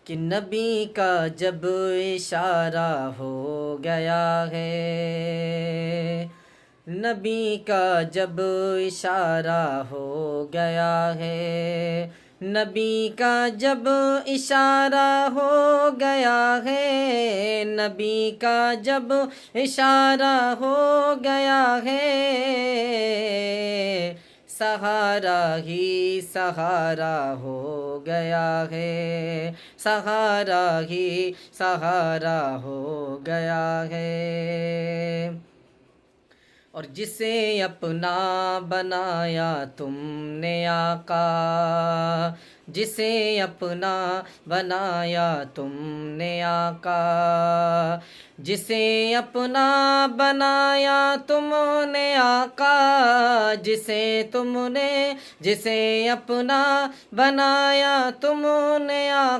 कि नबी का जब इशारा हो गया है, नबी का जब इशारा हो गया है, नबी का जब इशारा हो गया है, नबी का जब इशारा हो गया है, सहारा ही सहारा हो गया है, सहारा ही सहारा हो गया है। और जिसे अपना बनाया तुमने आका, जिसे अपना बनाया तुमने आका, जिसे अपना बनाया तुमने आका, जिसे अपना बनाया तुमने आका।